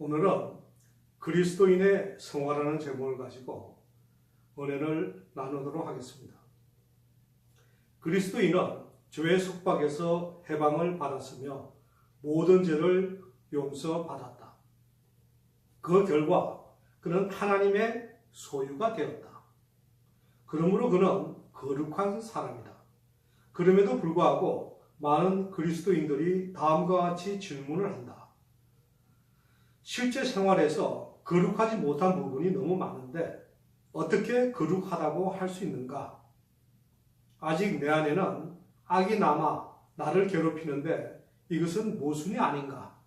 오늘은 그리스도인의 성화라는 제목을 가지고 은혜를 나누도록 하겠습니다. 그리스도인은 죄의 속박에서 해방을 받았으며 모든 죄를 용서받았다. 그 결과 그는 하나님의 소유가 되었다. 그러므로 그는 거룩한 사람이다. 그럼에도 불구하고 많은 그리스도인들이 다음과 같이 질문을 한다. 실제 생활에서 거룩하지 못한 부분이 너무 많은데 어떻게 거룩하다고 할 수 있는가? 아직 내 안에는 악이 남아 나를 괴롭히는데 이것은 모순이 아닌가?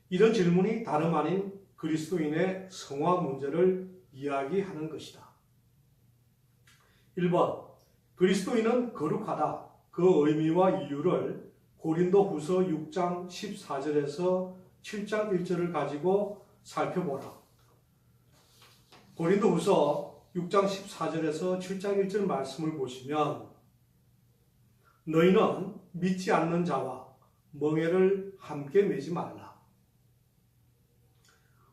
이런 질문이 다름 아닌 그리스도인의 성화 문제를 이야기하는 것이다. 1번, 그리스도인은 거룩하다. 그 의미와 이유를 고린도후서 6장 14절에서 7장 1절을 가지고 살펴보라. 고린도후서 6장 14절에서 7장 1절 말씀을 보시면 너희는 믿지 않는 자와 멍에를 함께 매지 말라.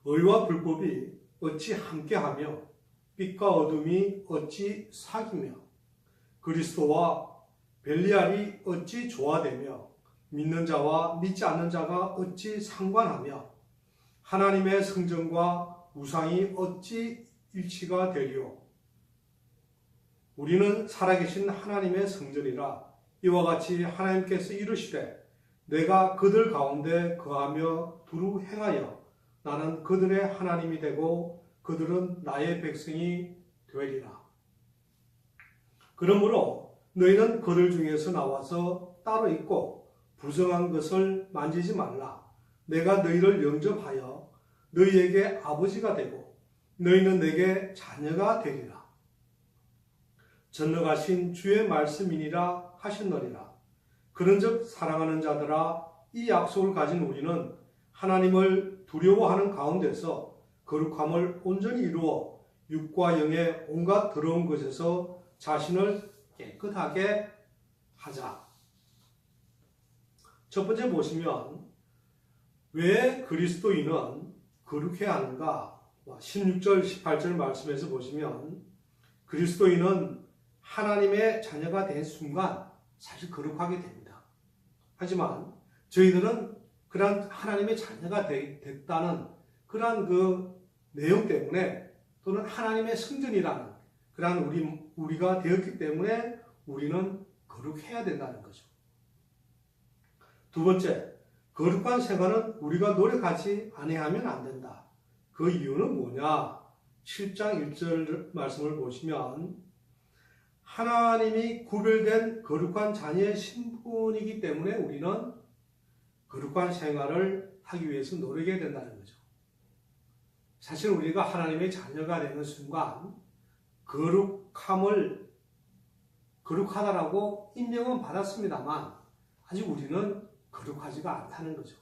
의와 불법이 어찌 함께하며 빛과 어둠이 어찌 사귀며 그리스도와 벨리알이 어찌 조화되며 믿는 자와 믿지 않는 자가 어찌 상관하며 하나님의 성전과 우상이 어찌 일치가 되리요. 우리는 살아계신 하나님의 성전이라. 이와 같이 하나님께서 이르시되 내가 그들 가운데 거하며 두루 행하여 나는 그들의 하나님이 되고 그들은 나의 백성이 되리라. 그러므로 너희는 그들 중에서 나와서 따로 있고 부정한 것을 만지지 말라. 내가 너희를 영접하여 너희에게 아버지가 되고 너희는 내게 자녀가 되리라. 전능하신 주의 말씀이니라 하셨느니라. 그런즉 사랑하는 자들아, 이 약속을 가진 우리는 하나님을 두려워하는 가운데서 거룩함을 온전히 이루어 육과 영의 온갖 더러운 것에서 자신을 깨끗하게 하자. 첫 번째 보시면 왜 그리스도인은 거룩해야 하는가? 16절 18절 말씀에서 보시면 그리스도인은 하나님의 자녀가 된 순간 사실 거룩하게 됩니다. 하지만 저희들은 그러한 하나님의 자녀가 됐다는 그러한 그 내용 때문에 또는 하나님의 성전이라는 그러한 우리가 되었기 때문에 우리는 거룩해야 된다는 거죠. 두 번째, 거룩한 생활은 우리가 노력하지 아니하면 안 된다. 그 이유는 뭐냐? 7장 1절 말씀을 보시면 하나님이 구별된 거룩한 자녀의 신분이기 때문에 우리는 거룩한 생활을 하기 위해서 노력해야 된다는 거죠. 사실 우리가 하나님의 자녀가 되는 순간 거룩하다라고 인정은 받았습니다만 아직 우리는 거룩하지가 않다는 거죠.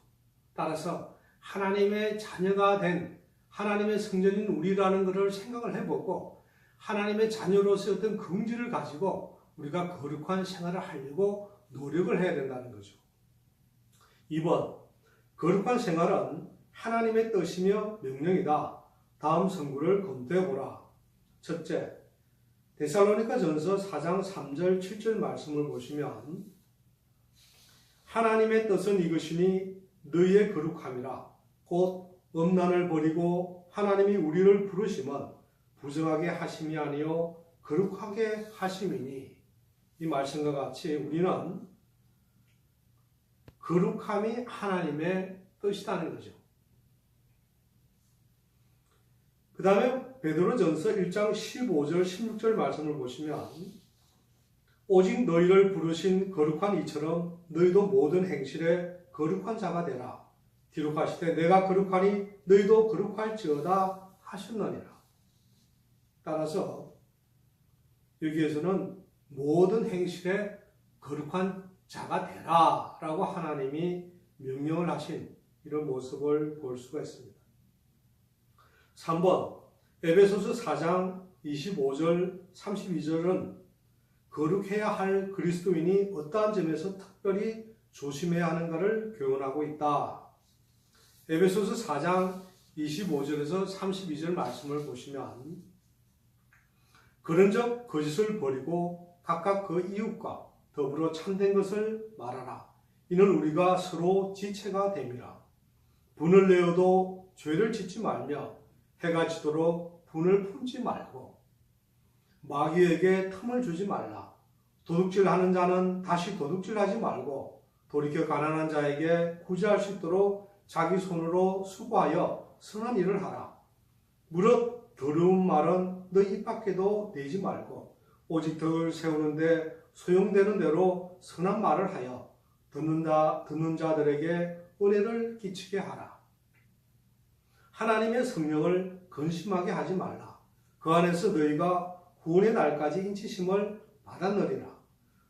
따라서 하나님의 자녀가 된 하나님의 성전인 우리라는 것을 생각을 해보고 하나님의 자녀로서의 어떤 긍지를 가지고 우리가 거룩한 생활을 하려고 노력을 해야 된다는 거죠. 2번, 거룩한 생활은 하나님의 뜻이며 명령이다. 다음 성구를 검토해보라. 첫째, 데살로니가전서 4장 3절 7절 말씀을 보시면 하나님의 뜻은 이것이니 너희의 거룩함이라. 곧 음란을 버리고 하나님이 우리를 부르심은 부정하게 하심이 아니요 거룩하게 하심이니. 이 말씀과 같이 우리는 거룩함이 하나님의 뜻이라는 거죠. 그 다음에 베드로전서 1장 15절 16절 말씀을 보시면 오직 너희를 부르신 거룩한 이처럼 너희도 모든 행실에 거룩한 자가 되라. 기록하시되 내가 거룩하니 너희도 거룩할지어다 하셨느니라. 따라서 여기에서는 모든 행실에 거룩한 자가 되라 라고 하나님이 명령을 하신 이런 모습을 볼 수가 있습니다. 3번, 에베소서 4장 25절 32절은 거룩해야 할 그리스도인이 어떠한 점에서 특별히 조심해야 하는가를 교훈하고 있다. 에베소서 4장 25절에서 32절 말씀을 보시면 그런즉 거짓을 버리고 각각 그 이웃과 더불어 참된 것을 말하라. 이는 우리가 서로 지체가 됨이라. 분을 내어도 죄를 짓지 말며 해가 지도록 분을 품지 말고 마귀에게 틈을 주지 말라. 도둑질하는 자는 다시 도둑질하지 말고 돌이켜 가난한 자에게 구제할 수 있도록 자기 손으로 수고하여 선한 일을 하라. 무릇 더러운 말은 너 입 밖에도 내지 말고 오직 덕을 세우는데 소용되는 대로 선한 말을 하여 듣는 자들에게 은혜를 끼치게 하라. 하나님의 성령을 근심하게 하지 말라. 그 안에서 너희가 구원의 날까지 인치심을 받았느니라.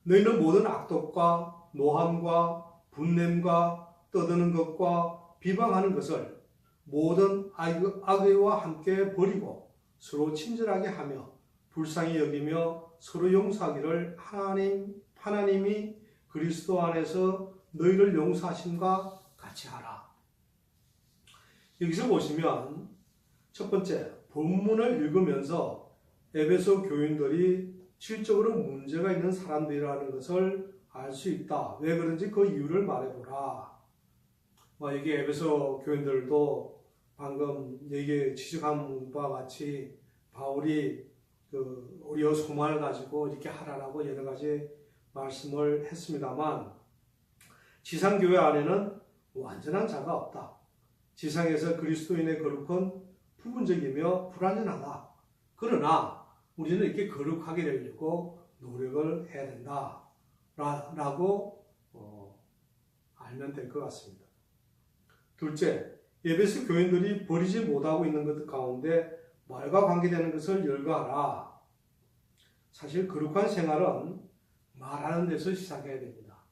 너희는 모든 악독과 노함과 분냄과 떠드는 것과 비방하는 것을 모든 악의와 함께 버리고 서로 친절하게 하며 불쌍히 여기며 서로 용서하기를 하나님이 그리스도 안에서 너희를 용서하심과 같이 하라. 여기서 보시면 첫 번째 본문을 읽으면서 에베소 교인들이 질적으로 문제가 있는 사람들이라는 것을 알 수 있다. 왜 그런지 그 이유를 말해보라. 이게 에베소 교인들도 방금 얘기 지적한 바와 같이 바울이 우리의 소망을 가지고 이렇게 하라라고 여러 가지 말씀을 했습니다만 지상교회 안에는 완전한 자가 없다. 지상에서 그리스도인의 거룩은 부분적이며 불완전하다. 그러나 우리는 이렇게 거룩하게 되려고 노력을 해야 된다. 라고 알면 될 것 같습니다. 둘째, 에베소 교인들이 버리지 못하고 있는 것 가운데 말과 관계되는 것을 열거하라. 사실 거룩한 생활은 말하는 데서 시작해야 됩니다.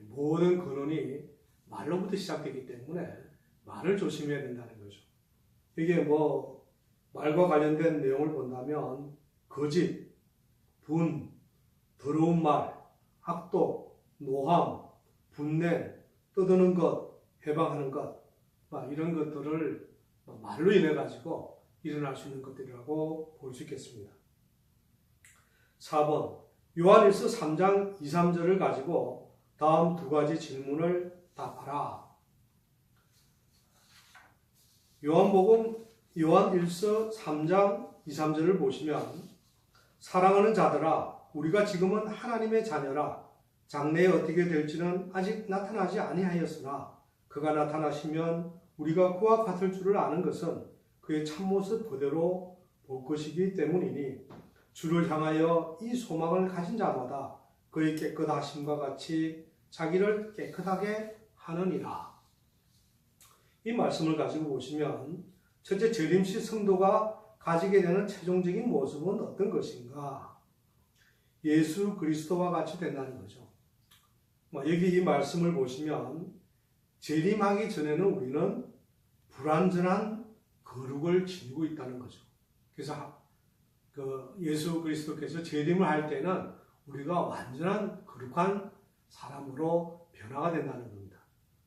모든 근원이 말로부터 시작되기 때문에 말을 조심해야 된다는 거죠. 이게 말과 관련된 내용을 본다면 거짓, 분, 더러운 말, 악독, 노함, 분냄, 떠드는 것, 해방하는 것 이런 것들을 말로 인해 가지고 일어날 수 있는 것들이라고 볼 수 있겠습니다. 4번 요한일서 3장 2, 3절을 가지고 다음 두 가지 질문을 답하라. 요한일서 3장 2, 3절을 보시면 사랑하는 자들아 우리가 지금은 하나님의 자녀라. 장래에 어떻게 될지는 아직 나타나지 아니하였으나 그가 나타나시면 우리가 그와 같을 줄을 아는 것은 그의 참모습 그대로 볼 것이기 때문이니 주를 향하여 이 소망을 가진 자마다 그의 깨끗하심과 같이 자기를 깨끗하게 하느니라. 이 말씀을 가지고 보시면 첫째 재림시 성도가 가지게 되는 최종적인 모습은 어떤 것인가? 예수 그리스도와 같이 된다는 거죠. 여기 이 말씀을 보시면 재림하기 전에는 우리는 불완전한 거룩을 지니고 있다는 거죠. 그래서 예수 그리스도께서 재림을 할 때는 우리가 완전한 거룩한 사람으로 변화가 된다는 겁니다.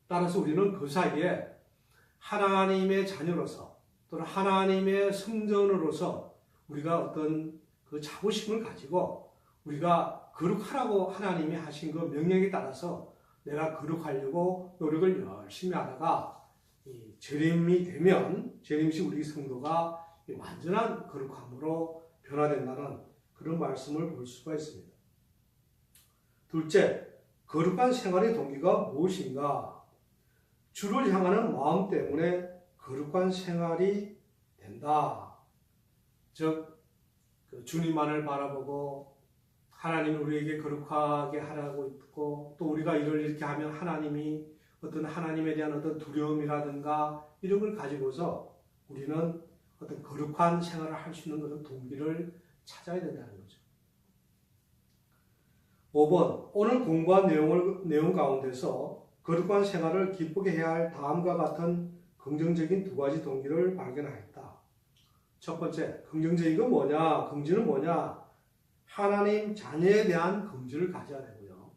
따라서 우리는 그 사이에 하나님의 자녀로서 또는 하나님의 성전으로서 우리가 어떤 그 자부심을 가지고 우리가 거룩하라고 하나님이 하신 그 명령에 따라서 내가 거룩하려고 노력을 열심히 하다가 이 재림이 되면 재림시 우리 성도가 완전한 거룩함으로 변화된다는 그런 말씀을 볼 수가 있습니다. 둘째, 거룩한 생활의 동기가 무엇인가? 주를 향하는 마음 때문에 거룩한 생활이 된다. 즉 주님만을 바라보고 하나님이 우리에게 거룩하게 하라고 있고 또 우리가 이렇게 하면 하나님이 어떤 하나님에 대한 어떤 두려움이라든가 이런 걸 가지고서 우리는 어떤 거룩한 생활을 할 수 있는 그런 동기를 찾아야 된다는 거죠. 5번 오늘 공부한 내용 가운데서 거룩한 생활을 기쁘게 해야 할 다음과 같은 긍정적인 두 가지 동기를 발견하였다. 첫 번째, 긍정적인 건 뭐냐? 긍지는 뭐냐? 하나님 자녀에 대한 긍지를 가져야 되고요.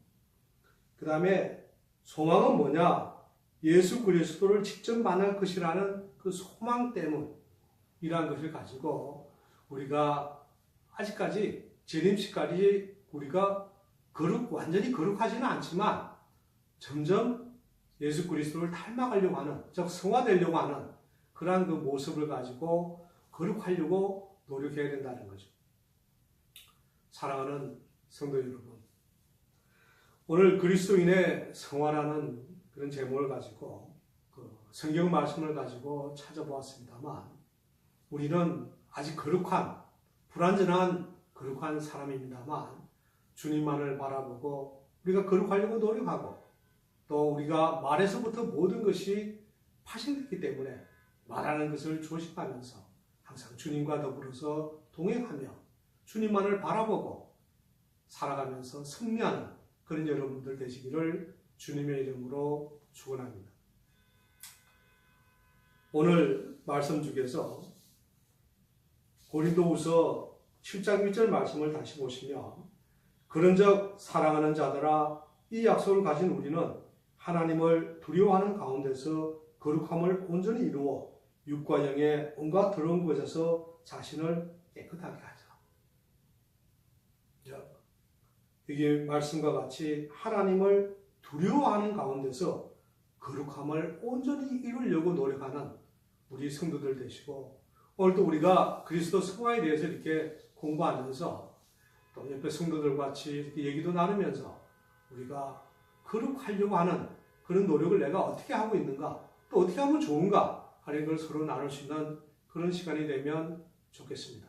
그 다음에 소망은 뭐냐? 예수 그리스도를 직접 만날 것이라는 그 소망 때문이라는 것을 가지고 우리가 아직까지 재림시까지 우리가 완전히 거룩하지는 않지만 점점 예수 그리스도를 닮아가려고 하는, 즉 성화되려고 하는 그러한 그 모습을 가지고 거룩하려고 노력해야 된다는 거죠. 사랑하는 성도 여러분, 오늘 그리스도인의 성화라는 그런 제목을 가지고 그 성경 말씀을 가지고 찾아보았습니다만 우리는 아직 거룩한, 불완전한 거룩한 사람입니다만 주님만을 바라보고 우리가 거룩하려고 노력하고 또 우리가 말에서부터 모든 것이 파생됐기 때문에 말하는 것을 조심하면서 항상 주님과 더불어서 동행하며 주님만을 바라보고 살아가면서 승리하는 그런 여러분들 되시기를 주님의 이름으로 축원합니다. 오늘 말씀 중에서 고린도후서 7장 1절 말씀을 다시 보시면 그런즉 사랑하는 자들아 이 약속을 가진 우리는 하나님을 두려워하는 가운데서 거룩함을 온전히 이루어 육과 영의 온갖 더러운 것에서 자신을 깨끗하게 하자. 이게 말씀과 같이 하나님을 두려워하는 가운데서 거룩함을 온전히 이루려고 노력하는 우리 성도들 되시고 오늘도 우리가 그리스도 성화에 대해서 이렇게 공부하면서 또 옆에 성도들과 같이 이렇게 얘기도 나누면서 우리가 거룩하려고 하는 그런 노력을 내가 어떻게 하고 있는가 또 어떻게 하면 좋은가 하는 걸 서로 나눌 수 있는 그런 시간이 되면 좋겠습니다.